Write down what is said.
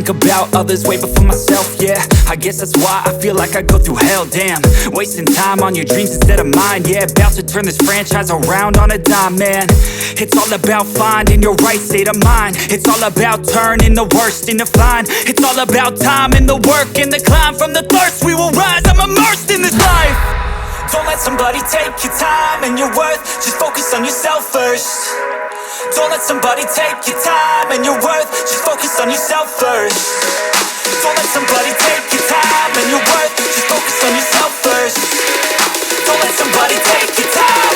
think about others way before myself, yeah. I guess that's why I feel like I go through hell, damn. Wasting time on your dreams instead of mine, yeah. About to turn this franchise around on a dime, man. It's all about finding your right state of mind. It's all about turning the worst into fine. It's all about time and the work and the climb. From the thirst we will rise, I'm immersed in this life. Don't let somebody take your time and your worth. Just focus on yourself first. Don't let somebody take your time and your worth. Just focus on yourself first. Don't let somebody take your time and your worth. Just focus on yourself first. Don't let somebody take your time